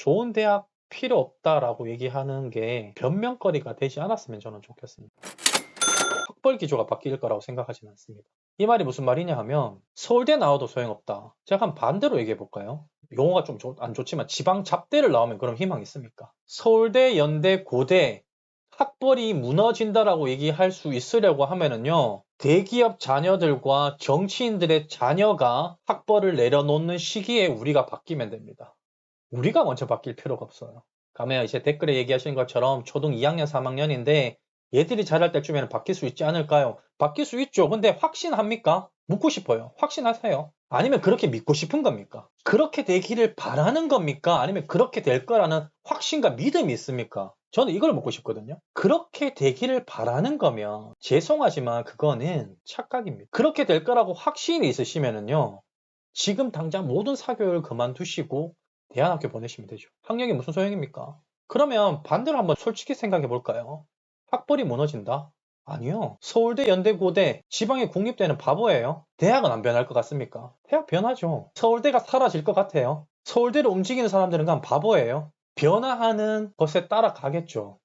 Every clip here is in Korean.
좋은 대학 필요 없다라고 얘기하는 게 변명거리가 되지 않았으면 저는 좋겠습니다. 학벌 기조가 바뀔 거라고 생각하지는 않습니다. 이 말이 무슨 말이냐 하면 서울대 나와도 소용없다. 제가 한 반대로 얘기해 볼까요? 용어가 좀 안 좋지만 지방 잡대를 나오면 그럼 희망이 있습니까? 서울대, 연대, 고대 학벌이 무너진다라고 얘기할 수 있으려고 하면은요, 대기업 자녀들과 정치인들의 자녀가 학벌을 내려놓는 시기에 우리가 바뀌면 됩니다. 우리가 먼저 바뀔 필요가 없어요. 가면 이제 댓글에 얘기하신 것처럼 초등 2학년, 3학년인데 얘들이 자랄 때쯤에는 바뀔 수 있지 않을까요? 바뀔 수 있죠. 근데 확신합니까? 묻고 싶어요. 확신하세요. 아니면 그렇게 믿고 싶은 겁니까? 그렇게 되기를 바라는 겁니까? 아니면 그렇게 될 거라는 확신과 믿음이 있습니까? 저는 이걸 묻고 싶거든요. 그렇게 되기를 바라는 거면 죄송하지만 그거는 착각입니다. 그렇게 될 거라고 확신이 있으시면은요, 지금 당장 모든 사교육을 그만두시고 대안학교 보내시면 되죠. 학력이 무슨 소용입니까? 그러면 반대로 한번 솔직히 생각해 볼까요? 학벌이 무너진다? 아니요. 서울대, 연대, 고대, 지방의 국립대는 바보예요. 대학은 안 변할 것 같습니까? 대학 변하죠. 서울대가 사라질 것 같아요. 서울대를 움직이는 사람들은 그냥 바보예요. 변화하는 것에 따라가겠죠.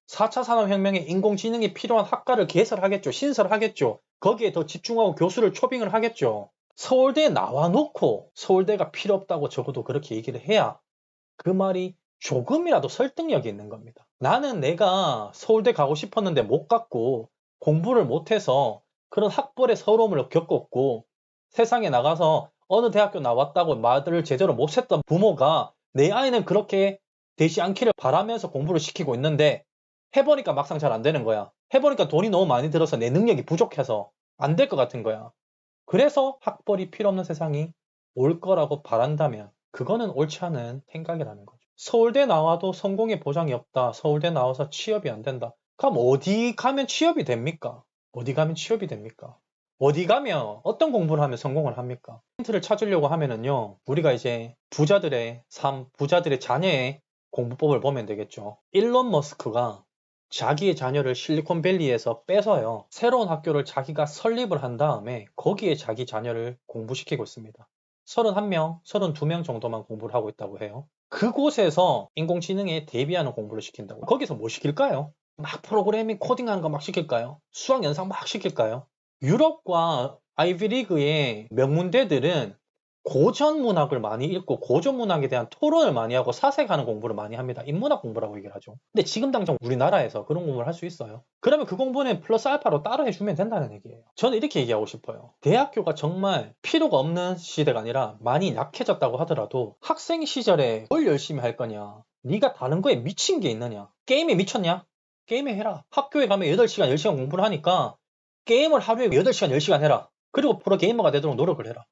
4차 산업혁명에 인공지능이 필요한 학과를 개설하겠죠. 신설하겠죠. 거기에 더 집중하고 교수를 초빙을 하겠죠. 서울대에 나와 놓고 서울대가 필요 없다고 적어도 그렇게 얘기를 해야 그 말이 조금이라도 설득력이 있는 겁니다. 나는 내가 서울대 가고 싶었는데 못 갔고 공부를 못해서 그런 학벌의 서러움을 겪었고 세상에 나가서 어느 대학교 나왔다고 말을 제대로 못했던 부모가 내 아이는 그렇게 되지 않기를 바라면서 공부를 시키고 있는데 해보니까 막상 잘 안 되는 거야. 해보니까 돈이 너무 많이 들어서 내 능력이 부족해서 안 될 것 같은 거야. 그래서 학벌이 필요 없는 세상이 올 거라고 바란다면 그거는 옳지 않은 생각이라는 거죠. 서울대 나와도 성공의 보장이 없다. 서울대 나와서 취업이 안 된다. 그럼 어디 가면 취업이 됩니까? 어디 가면 취업이 됩니까? 어디 가면 어떤 공부를 하면 성공을 합니까? 힌트를 찾으려고 하면은요, 우리가 이제 부자들의 삶, 부자들의 자녀의 공부법을 보면 되겠죠. 일론 머스크가 자기의 자녀를 실리콘밸리에서 빼서요, 새로운 학교를 자기가 설립을 한 다음에 거기에 자기 자녀를 공부시키고 있습니다. 31명, 32명 정도만 공부를 하고 있다고 해요. 그곳에서 인공지능에 대비하는 공부를 시킨다고. 거기서 뭐 시킬까요? 막 프로그래밍 코딩하는 거 막 시킬까요? 수학 연상 막 시킬까요? 유럽과 아이비리그의 명문대들은 고전 문학을 많이 읽고 고전 문학에 대한 토론을 많이 하고 사색하는 공부를 많이 합니다. 인문학 공부라고 얘기를 하죠. 근데 지금 당장 우리나라에서 그런 공부를 할 수 있어요. 그러면 그 공부는 플러스 알파로 따로 해주면 된다는 얘기예요. 저는 이렇게 얘기하고 싶어요. 대학교가 정말 필요가 없는 시대가 아니라 많이 약해졌다고 하더라도 학생 시절에 뭘 열심히 할 거냐? 네가 다른 거에 미친 게 있느냐? 게임에 미쳤냐? 게임에 해라. 학교에 가면 8시간, 10시간 공부를 하니까 게임을 하루에 8시간, 10시간 해라. 그리고 프로게이머가 되도록 노력을 해라.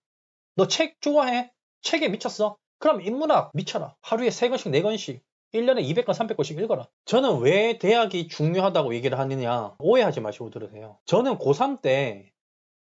너 책 좋아해? 책에 미쳤어? 그럼 인문학 미쳐라. 하루에 3권씩, 4권씩. 1년에 200권, 300권씩 읽어라. 저는 왜 대학이 중요하다고 얘기를 하느냐, 오해하지 마시고 들으세요. 저는 고3 때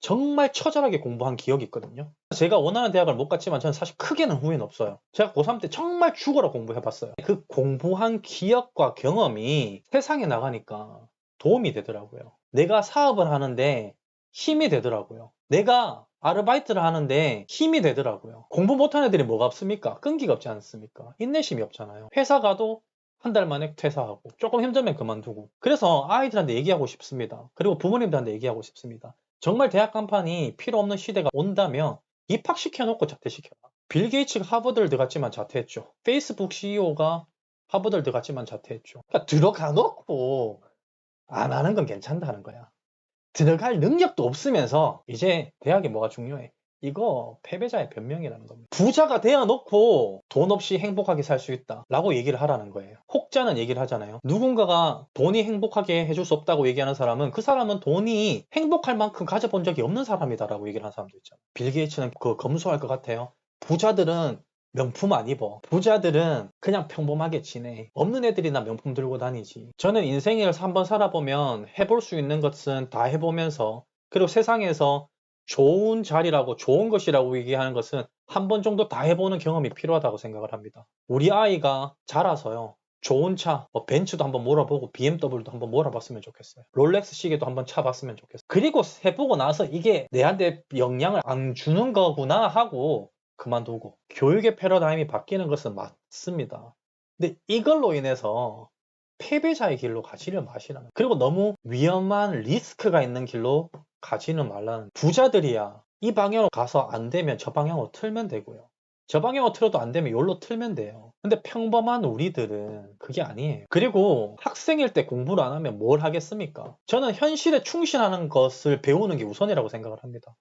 정말 처절하게 공부한 기억이 있거든요. 제가 원하는 대학을 못 갔지만 저는 사실 크게는 후회는 없어요. 제가 고3 때 정말 죽어라 공부해봤어요. 그 공부한 기억과 경험이 세상에 나가니까 도움이 되더라고요. 내가 사업을 하는데 힘이 되더라고요. 내가 아르바이트를 하는데 힘이 되더라고요. 공부 못하는 애들이 뭐가 없습니까? 끈기가 없지 않습니까? 인내심이 없잖아요. 회사 가도 한 달 만에 퇴사하고 조금 힘들면 그만두고. 그래서 아이들한테 얘기하고 싶습니다. 그리고 부모님들한테 얘기하고 싶습니다. 정말 대학 간판이 필요 없는 시대가 온다면 입학시켜놓고 자퇴시켜라. 빌 게이츠가 하버드를 들어갔지만 자퇴했죠. 페이스북 CEO가 하버드를 들어갔지만 자퇴했죠. 그러니까 들어가 놓고 안 하는 건 괜찮다는 거야. 들어갈 능력도 없으면서 이제 대학이 뭐가 중요해? 이거 패배자의 변명이라는 겁니다. 부자가 되어 놓고 돈 없이 행복하게 살 수 있다 라고 얘기를 하라는 거예요. 혹자는 얘기를 하잖아요. 누군가가 돈이 행복하게 해줄 수 없다고 얘기하는 사람은 그 사람은 돈이 행복할 만큼 가져본 적이 없는 사람이다 라고 얘기를 하는 사람도 있잖아요. 빌 게이츠는 그거 검소할 것 같아요. 부자들은 명품 안 입어. 부자들은 그냥 평범하게 지내. 없는 애들이나 명품 들고 다니지. 저는 인생을 한번 살아보면 해볼 수 있는 것은 다 해보면서, 그리고 세상에서 좋은 자리라고 좋은 것이라고 얘기하는 것은 한 번 정도 다 해보는 경험이 필요하다고 생각을 합니다. 우리 아이가 자라서요, 좋은 차, 벤츠도 한번 몰아보고 BMW도 한번 몰아봤으면 좋겠어요. 롤렉스 시계도 한번 차봤으면 좋겠어요. 그리고 해보고 나서 이게 내한테 영향을 안 주는 거구나 하고 그만두고. 교육의 패러다임이 바뀌는 것은 맞습니다. 근데 이걸로 인해서 패배자의 길로 가지를 마시라는, 그리고 너무 위험한 리스크가 있는 길로 가지는 말라는. 부자들이야 이 방향으로 가서 안 되면 저 방향으로 틀면 되고요. 저 방향으로 틀어도 안 되면 여기로 틀면 돼요. 근데 평범한 우리들은 그게 아니에요. 그리고 학생일 때 공부를 안 하면 뭘 하겠습니까? 저는 현실에 충실하는 것을 배우는 게 우선이라고 생각을 합니다.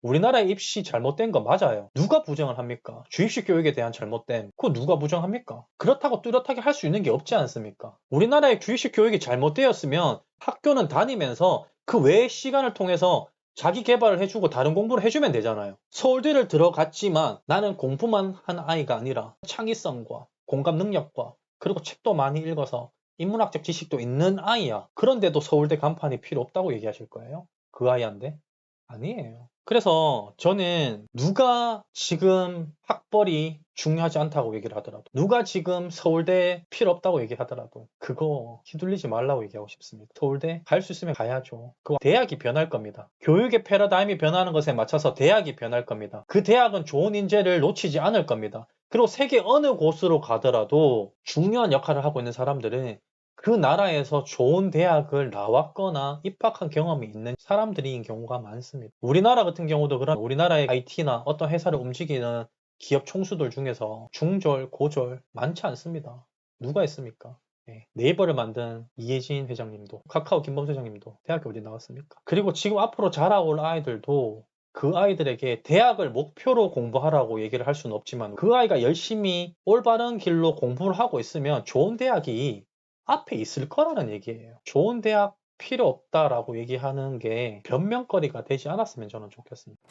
우리나라의 입시 잘못된 거 맞아요. 누가 부정을 합니까? 주입식 교육에 대한 잘못됨, 그거 누가 부정합니까? 그렇다고 뚜렷하게 할 수 있는 게 없지 않습니까? 우리나라의 주입식 교육이 잘못되었으면 학교는 다니면서 그 외의 시간을 통해서 자기 개발을 해주고 다른 공부를 해주면 되잖아요. 서울대를 들어갔지만 나는 공부만 한 아이가 아니라 창의성과 공감 능력과 그리고 책도 많이 읽어서 인문학적 지식도 있는 아이야. 그런데도 서울대 간판이 필요 없다고 얘기하실 거예요? 그 아이한테? 아니에요. 그래서 저는 누가 지금 학벌이 중요하지 않다고 얘기를 하더라도, 누가 지금 서울대 필요 없다고 얘기하더라도 그거 휘둘리지 말라고 얘기하고 싶습니다. 서울대 갈 수 있으면 가야죠. 그거 대학이 변할 겁니다. 교육의 패러다임이 변하는 것에 맞춰서 대학이 변할 겁니다. 그 대학은 좋은 인재를 놓치지 않을 겁니다. 그리고 세계 어느 곳으로 가더라도 중요한 역할을 하고 있는 사람들은 그 나라에서 좋은 대학을 나왔거나 입학한 경험이 있는 사람들인 경우가 많습니다. 우리나라 같은 경우도 그런, 우리나라의 IT나 어떤 회사를 움직이는 기업 총수들 중에서 중졸, 고졸 많지 않습니다. 누가 있습니까? 네이버를 만든 이해진 회장님도, 카카오 김범수 회장님도 대학교 어디 나왔습니까? 그리고 지금 앞으로 자라올 아이들도 그 아이들에게 대학을 목표로 공부하라고 얘기를 할 수는 없지만, 그 아이가 열심히 올바른 길로 공부를 하고 있으면 좋은 대학이 앞에 있을 거라는 얘기예요. 좋은 대학 필요 없다라고 얘기하는 게 변명거리가 되지 않았으면 저는 좋겠습니다.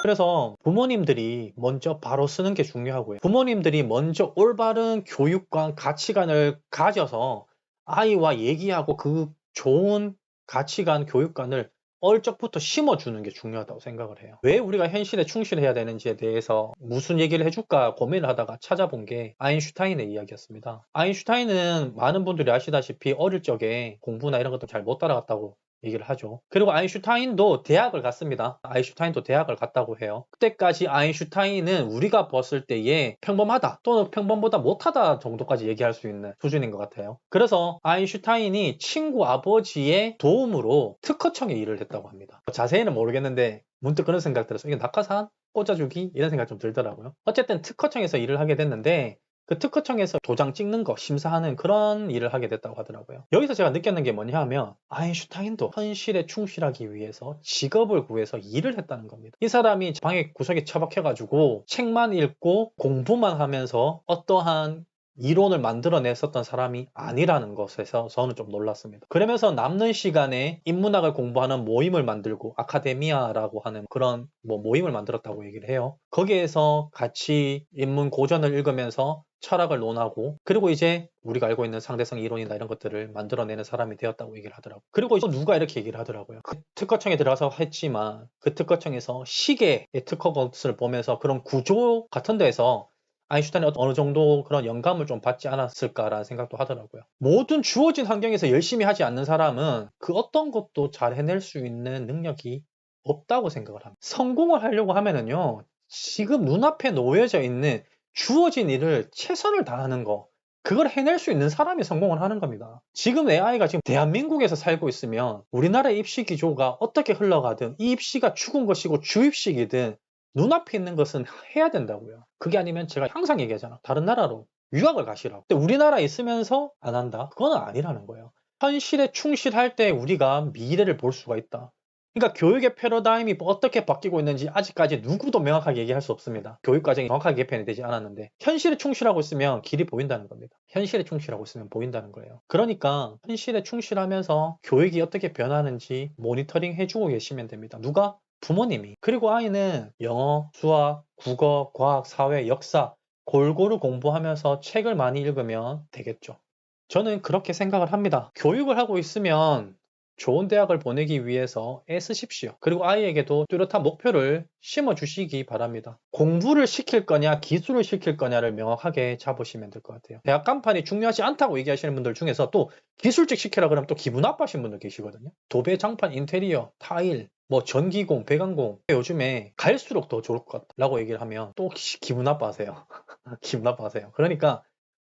그래서 부모님들이 먼저 바로 쓰는 게 중요하고요. 부모님들이 먼저 올바른 교육관, 가치관을 가져서 아이와 얘기하고 그 좋은 가치관, 교육관을 얼적부터 심어주는 게 중요하다고 생각을 해요. 왜 우리가 현실에 충실해야 되는지에 대해서 무슨 얘기를 해줄까 고민을 하다가 찾아본 게 아인슈타인의 이야기였습니다. 아인슈타인은 많은 분들이 아시다시피 어릴 적에 공부나 이런 것도 잘 못 따라갔다고 얘기를 하죠. 그리고 아인슈타인도 대학을 갔습니다. 아인슈타인도 대학을 갔다고 해요. 그때까지 아인슈타인은 우리가 봤을 때에 평범하다 또는 평범보다 못하다 정도까지 얘기할 수 있는 수준인 것 같아요. 그래서 아인슈타인이 친구 아버지의 도움으로 특허청에 일을 했다고 합니다. 자세히는 모르겠는데 문득 그런 생각 들어서 이게 낙하산? 꽂아주기? 이런 생각 좀 들더라고요. 어쨌든 특허청에서 일을 하게 됐는데 그 특허청에서 도장 찍는 거 심사하는 그런 일을 하게 됐다고 하더라고요. 여기서 제가 느꼈는 게 뭐냐 하면 아인슈타인도 현실에 충실하기 위해서 직업을 구해서 일을 했다는 겁니다. 이 사람이 방에 구석에 처박혀가지고 책만 읽고 공부만 하면서 어떠한 이론을 만들어냈었던 사람이 아니라는 것에서 저는 좀 놀랐습니다. 그러면서 남는 시간에 인문학을 공부하는 모임을 만들고 아카데미아라고 하는 그런 모임을 만들었다고 얘기를 해요. 거기에서 같이 인문 고전을 읽으면서 철학을 논하고, 그리고 이제 우리가 알고 있는 상대성 이론이나 이런 것들을 만들어내는 사람이 되었다고 얘기를 하더라고요. 그리고 또 누가 이렇게 얘기를 하더라고요. 그 특허청에 들어가서 했지만 그 특허청에서 시계의 특허 것을 보면서 그런 구조 같은 데에서 아인슈타인이 어느 정도 그런 영감을 좀 받지 않았을까라는 생각도 하더라고요. 모든 주어진 환경에서 열심히 하지 않는 사람은 그 어떤 것도 잘 해낼 수 있는 능력이 없다고 생각을 합니다. 성공을 하려고 하면은요, 지금 눈앞에 놓여져 있는 주어진 일을 최선을 다하는 거, 그걸 해낼 수 있는 사람이 성공을 하는 겁니다. 지금 내 아이가 지금 대한민국에서 살고 있으면 우리나라의 입시 기조가 어떻게 흘러가든 이 입시가 죽은 것이고 주입식이든 눈앞에 있는 것은 해야 된다고요. 그게 아니면 제가 항상 얘기하잖아. 다른 나라로 유학을 가시라고. 근데 우리나라에 있으면서 안 한다? 그건 아니라는 거예요. 현실에 충실할 때 우리가 미래를 볼 수가 있다. 그러니까 교육의 패러다임이 어떻게 바뀌고 있는지 아직까지 누구도 명확하게 얘기할 수 없습니다. 교육과정이 정확하게 개편이 되지 않았는데 현실에 충실하고 있으면 길이 보인다는 겁니다. 현실에 충실하고 있으면 보인다는 거예요. 그러니까 현실에 충실하면서 교육이 어떻게 변하는지 모니터링 해주고 계시면 됩니다. 누가? 부모님이. 그리고 아이는 영어, 수학, 국어, 과학, 사회, 역사 골고루 공부하면서 책을 많이 읽으면 되겠죠. 저는 그렇게 생각을 합니다. 교육을 하고 있으면 좋은 대학을 보내기 위해서 애쓰십시오. 그리고 아이에게도 뚜렷한 목표를 심어주시기 바랍니다. 공부를 시킬 거냐 기술을 시킬 거냐를 명확하게 잡으시면 될 것 같아요. 대학 간판이 중요하지 않다고 얘기하시는 분들 중에서 또 기술직 시키라 그러면 또 기분 나빠하시는 분들 계시거든요. 도배, 장판, 인테리어, 타일, 전기공, 배관공 요즘에 갈수록 더 좋을 것 같다라고 얘기를 하면 또 기분 나빠하세요. 기분 나빠하세요. 그러니까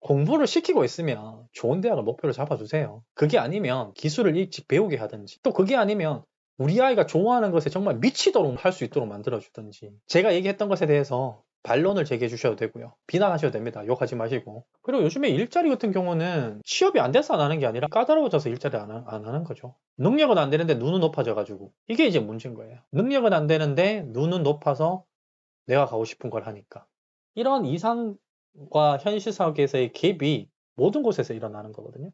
공부를 시키고 있으면 좋은 대학을 목표로 잡아주세요. 그게 아니면 기술을 일찍 배우게 하든지, 또 그게 아니면 우리 아이가 좋아하는 것에 정말 미치도록 할 수 있도록 만들어주든지. 제가 얘기했던 것에 대해서 반론을 제기해 주셔도 되고요. 비난하셔도 됩니다. 욕하지 마시고. 그리고 요즘에 일자리 같은 경우는 취업이 안 돼서 안 하는 게 아니라 까다로워져서 일자리 안 하는 거죠. 능력은 안 되는데 눈은 높아져가지고. 이게 이제 문제인 거예요. 능력은 안 되는데 눈은 높아서 내가 가고 싶은 걸 하니까. 이런 이상과 현실 세계에서의 갭이 모든 곳에서 일어나는 거거든요.